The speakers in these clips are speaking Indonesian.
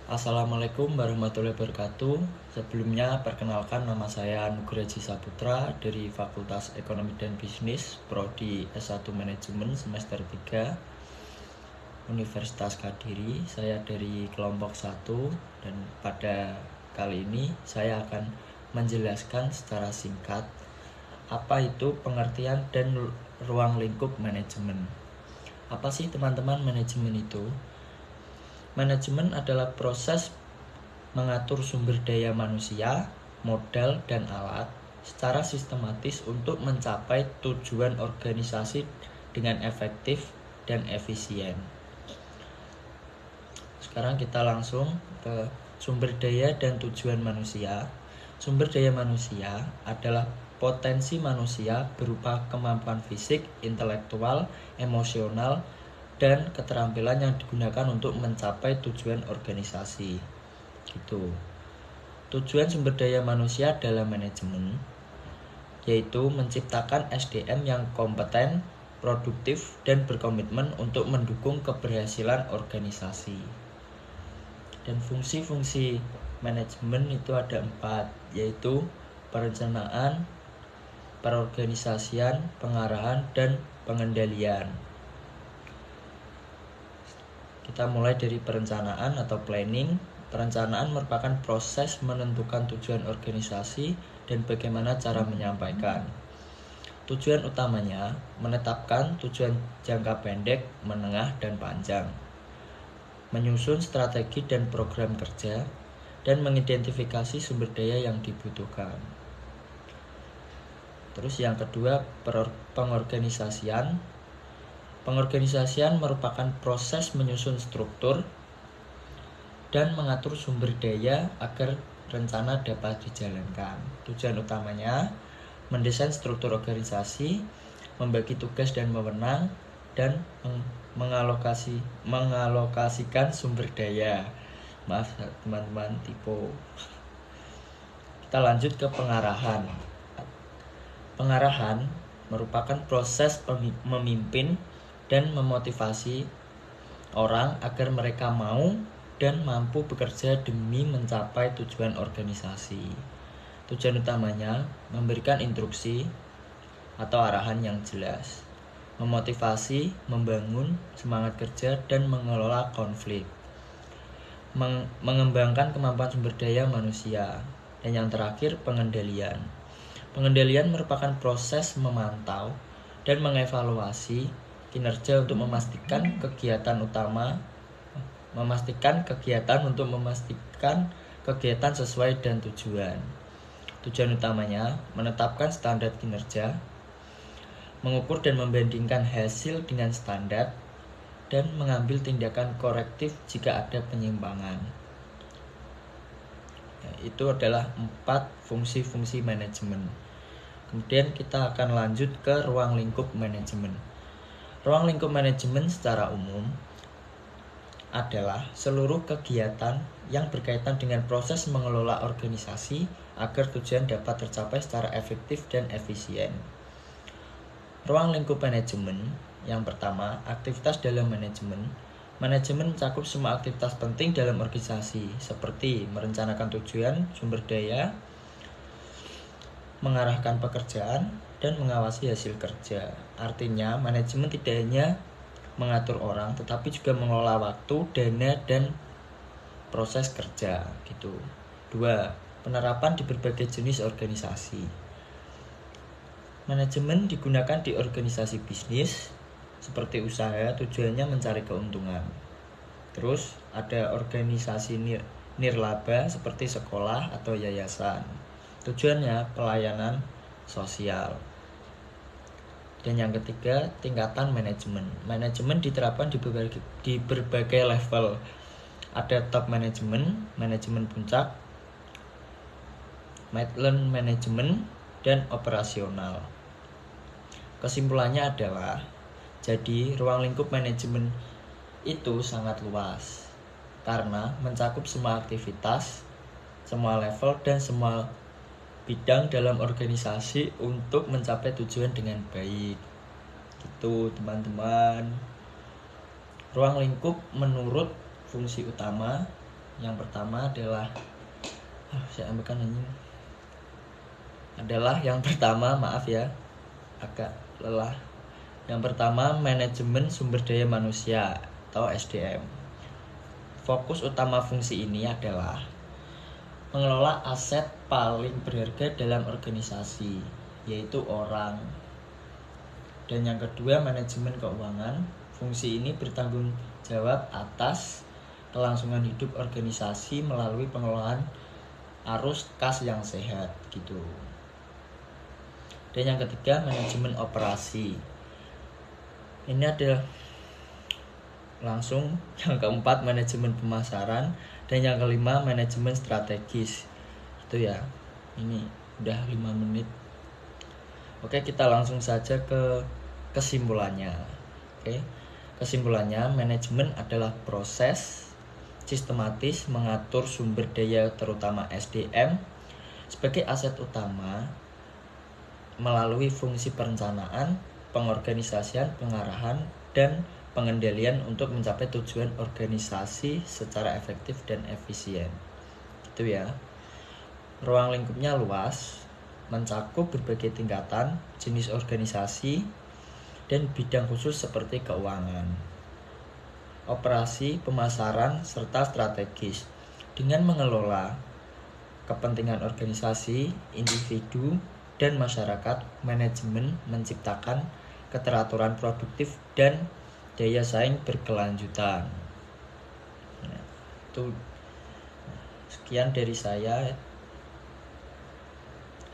Assalamualaikum warahmatullahi wabarakatuh. Sebelumnya perkenalkan, nama saya Nugraji Saputra dari Fakultas Ekonomi dan Bisnis, Prodi S1 Manajemen semester 3 Universitas Kediri. Saya dari kelompok 1 dan pada kali ini saya akan menjelaskan secara singkat apa itu pengertian dan ruang lingkup manajemen. Apa sih teman-teman manajemen itu? Manajemen adalah proses mengatur sumber daya manusia, modal, dan alat secara sistematis untuk mencapai tujuan organisasi dengan efektif dan efisien. Sekarang kita langsung ke sumber daya dan tujuan manusia. Sumber daya manusia adalah potensi manusia berupa kemampuan fisik, intelektual, emosional, dan keterampilan yang digunakan untuk mencapai tujuan organisasi. Gitu. Tujuan sumber daya manusia dalam manajemen yaitu menciptakan SDM yang kompeten, produktif, dan berkomitmen untuk mendukung keberhasilan organisasi. Dan fungsi-fungsi manajemen itu ada 4, yaitu perencanaan, perorganisasian, pengarahan, dan pengendalian. Kita mulai dari perencanaan atau planning. Perencanaan merupakan proses menentukan tujuan organisasi dan bagaimana cara menyampaikan. Tujuan utamanya menetapkan tujuan jangka pendek, menengah, dan panjang, menyusun strategi dan program kerja, dan mengidentifikasi sumber daya yang dibutuhkan. Terus yang kedua, pengorganisasian. Pengorganisasian merupakan proses menyusun struktur dan mengatur sumber daya agar rencana dapat dijalankan. Tujuan utamanya mendesain struktur organisasi, membagi tugas dan wewenang, dan mengalokasikan sumber daya. Maaf teman-teman, typo. Kita lanjut ke pengarahan. Pengarahan merupakan proses memimpin dan memotivasi orang agar mereka mau dan mampu bekerja demi mencapai tujuan organisasi. Tujuan utamanya memberikan instruksi atau arahan yang jelas, memotivasi, membangun semangat kerja, dan mengelola konflik, mengembangkan kemampuan sumber daya manusia. Dan yang terakhir, pengendalian. Pengendalian merupakan proses memantau dan mengevaluasi kinerja untuk memastikan kegiatan sesuai dan tujuan. Tujuan utamanya menetapkan standar kinerja, mengukur dan membandingkan hasil dengan standar, dan mengambil tindakan korektif jika ada penyimpangan. Itu adalah 4 fungsi-fungsi manajemen. Kemudian kita akan lanjut ke ruang lingkup manajemen. Ruang lingkup manajemen secara umum adalah seluruh kegiatan yang berkaitan dengan proses mengelola organisasi agar tujuan dapat tercapai secara efektif dan efisien. Ruang lingkup manajemen yang pertama, aktivitas dalam manajemen. Manajemen mencakup semua aktivitas penting dalam organisasi seperti merencanakan tujuan, sumber daya, mengarahkan pekerjaan, dan mengawasi hasil kerja. Artinya, manajemen tidak hanya mengatur orang, tetapi juga mengelola waktu, dana, dan proses kerja gitu. 2. Penerapan di berbagai jenis organisasi. Manajemen digunakan di organisasi bisnis seperti usaha, tujuannya mencari keuntungan. Terus ada organisasi nirlaba seperti sekolah atau yayasan, tujuannya pelayanan sosial. Dan yang ketiga, tingkatan manajemen. Manajemen diterapkan di berbagai level. Ada top manajemen, manajemen puncak, middle manajemen, dan operasional. Kesimpulannya adalah, jadi ruang lingkup manajemen itu sangat luas karena mencakup semua aktivitas, semua level, dan semua bidang dalam organisasi untuk mencapai tujuan dengan baik. Gitu teman-teman. Ruang lingkup menurut fungsi utama, Yang pertama adalah saya ambilkan ini. Adalah yang pertama, maaf ya, agak lelah. Yang pertama, manajemen sumber daya manusia atau SDM. Fokus utama fungsi ini adalah mengelola aset paling berharga dalam organisasi, yaitu orang. Dan yang kedua, manajemen keuangan. Fungsi ini bertanggung jawab atas kelangsungan hidup organisasi melalui pengelolaan arus kas yang sehat gitu. Dan yang ketiga, manajemen operasi. Ini adalah langsung. Yang keempat, manajemen pemasaran. Dan yang kelima, manajemen strategis. Itu ya. Ini udah 5 menit. Oke, kita langsung saja ke kesimpulannya. Oke. Kesimpulannya, manajemen adalah proses sistematis mengatur sumber daya terutama SDM sebagai aset utama melalui fungsi perencanaan, pengorganisasian, pengarahan, dan pengendalian untuk mencapai tujuan organisasi secara efektif dan efisien. Itu ya. Ruang lingkupnya luas, mencakup berbagai tingkatan, jenis organisasi, dan bidang khusus seperti keuangan, operasi, pemasaran, serta strategis. Dengan mengelola kepentingan organisasi, individu, dan masyarakat, manajemen menciptakan keteraturan produktif dan daya saing berkelanjutan. Nah, itu sekian dari saya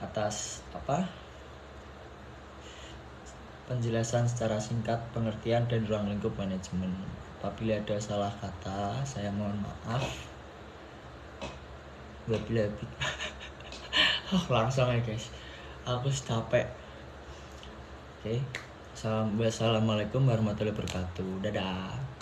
atas penjelasan secara singkat pengertian dan ruang lingkup manajemen. Apabila ada salah kata, saya mohon maaf. Langsung ya guys, aku capek. Oke. Assalamualaikum warahmatullahi wabarakatuh. Dadah.